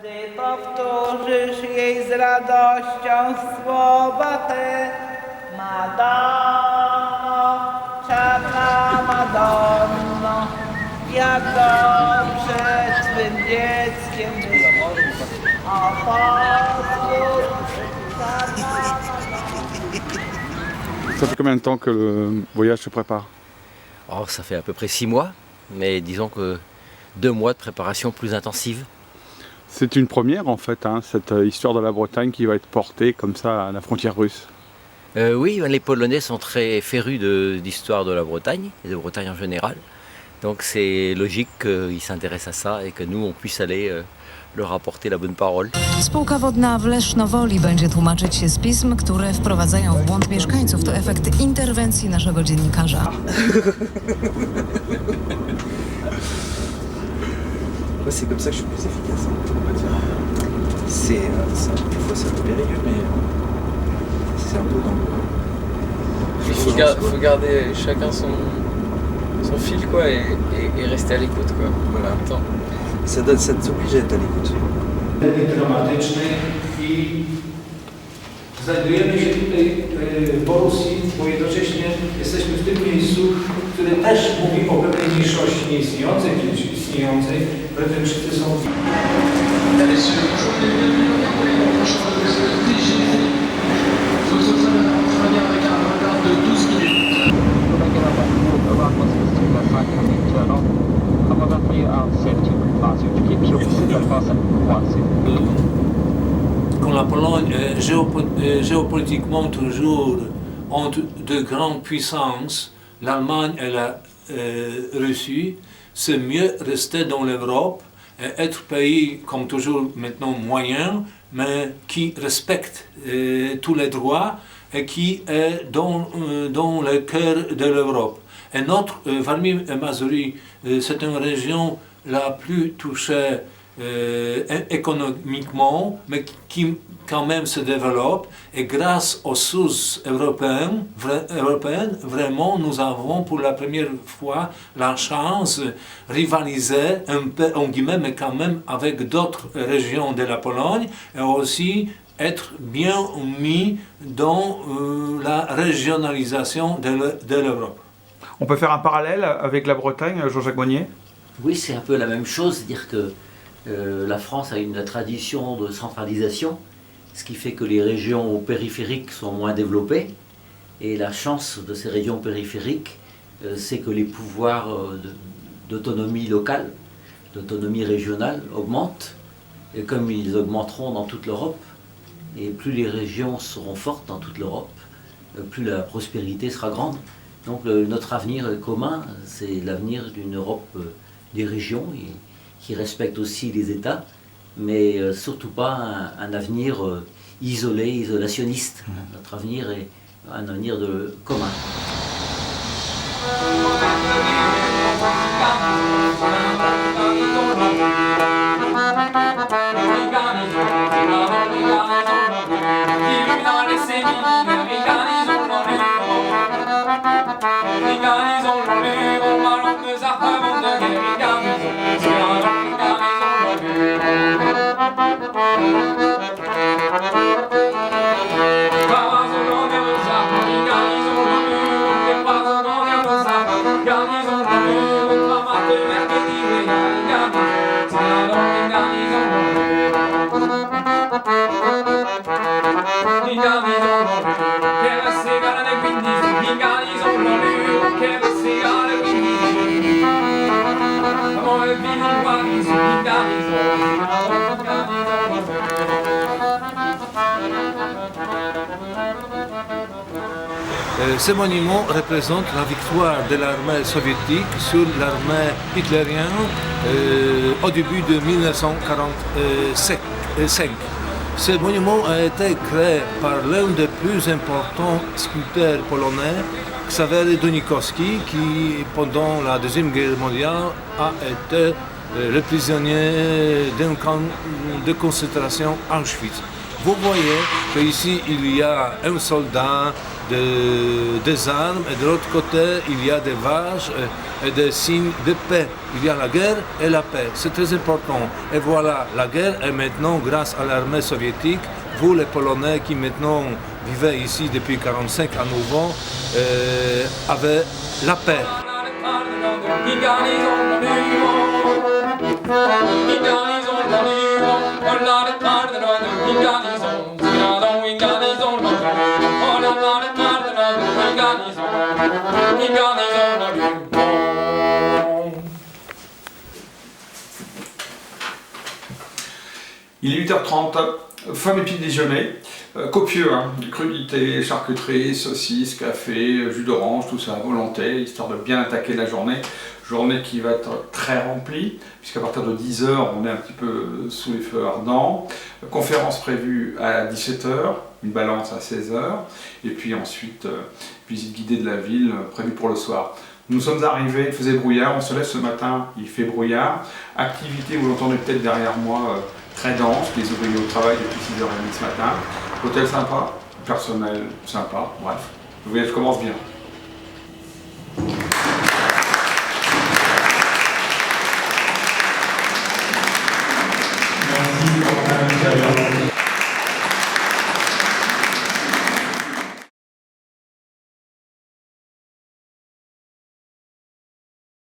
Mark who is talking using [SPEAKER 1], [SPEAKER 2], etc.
[SPEAKER 1] Gdy powtórzysz jej z radością słowa te, Madonno, czarna Madonno, jak dobrze twym dzieckiem być. O pozwól, czarna Madonno.
[SPEAKER 2] Ça fait combien de temps que le voyage se prépare?
[SPEAKER 3] Oh, ça fait à peu près 6 mois, mais disons que 2 mois de préparation plus intensive.
[SPEAKER 2] C'est une première en fait, hein, cette histoire de la Bretagne qui va être portée comme ça à la frontière russe.
[SPEAKER 3] Oui, les Polonais sont très férus d'histoire de la Bretagne, et de Bretagne en général. Donc c'est logique qu'ils s'intéressent à ça et que nous, on puisse aller leur apporter la bonne parole.
[SPEAKER 4] Spółka wodna w Lesznowoli będzie tłumaczyć się z pism, które wprowadzają w błąd mieszkańców. To efekt interwencji naszego dziennikarza.
[SPEAKER 5] C'est comme ça que je suis plus efficace. Des fois c'est un peu périlleux, mais c'est un peu dans
[SPEAKER 6] Il faut garder chacun son fil quoi, et rester à l'écoute quoi, voilà, en même temps.
[SPEAKER 5] Ça t'oblige à être à l'écoute.
[SPEAKER 7] Dramatycznej i znajdujemy się tutaj po Rosji, bo jednocześnie jesteśmy w tym miejscu, które też mówi o pewnej mniejszości nieistniejącej, czy istniejącej. Brytyjczycy są...
[SPEAKER 8] Quand la Pologne est géopolitiquement toujours entre deux grandes puissances, l'Allemagne et la Russie, c'est mieux rester dans l'Europe et être pays comme toujours maintenant moyen, mais qui respecte tous les droits et qui est dans le cœur de l'Europe. Et notre Valmy-Mazurie, c'est une région la plus touchée économiquement, mais qui quand même se développe. Et grâce aux sources européennes, vraiment, nous avons pour la première fois la chance de rivaliser un peu, en guillemets, mais quand même avec d'autres régions de la Pologne, et aussi être bien mis dans la régionalisation de l'Europe.
[SPEAKER 9] On peut faire un parallèle avec la Bretagne, Jean-Jacques Monnier?
[SPEAKER 3] Oui, c'est un peu la même chose, c'est-à-dire que la France a une tradition de centralisation, ce qui fait que les régions périphériques sont moins développées. Et la chance de ces régions périphériques, c'est que les pouvoirs d'autonomie locale, d'autonomie régionale augmentent, et comme ils augmenteront dans toute l'Europe. Et plus les régions seront fortes dans toute l'Europe, plus la prospérité sera grande. Donc notre avenir commun, c'est l'avenir d'une Europe des régions qui respecte aussi les États, mais surtout pas un avenir isolé, isolationniste. Notre avenir est un avenir commun.
[SPEAKER 8] Ce monument représente la victoire de l'armée soviétique sur l'armée hitlérienne au début de 1945. Ce monument a été créé par l'un des plus importants sculpteurs polonais, Ksawery Dunikowski, qui pendant la Deuxième Guerre mondiale a été le prisonnier d'un camp de concentration Auschwitz. Vous voyez qu'ici il y a un soldat des armes et de l'autre côté il y a des vaches et des signes de paix. Il y a la guerre et la paix, c'est très important. Et voilà, la guerre est maintenant, grâce à l'armée soviétique, vous les Polonais qui maintenant vivez ici depuis 45 à nouveau, avez la paix.
[SPEAKER 2] Il est 8h30, fin du petit déjeuner, copieux, hein, crudités, charcuterie, saucisses, café, jus d'orange, tout ça à volonté, histoire de bien attaquer la journée. Journée qui va être très remplie, puisqu'à partir de 10h, on est un petit peu sous les feux ardents. Conférence prévue à 17h, une balance à 16h, et puis ensuite, visite guidée de la ville prévue pour le soir. Nous sommes arrivés, il faisait brouillard, on se lève ce matin, il fait brouillard. Activité, vous l'entendez peut-être derrière moi, très dense, les ouvriers au travail depuis 6h30 ce matin. Hôtel sympa, personnel sympa, bref, le voyage commence bien.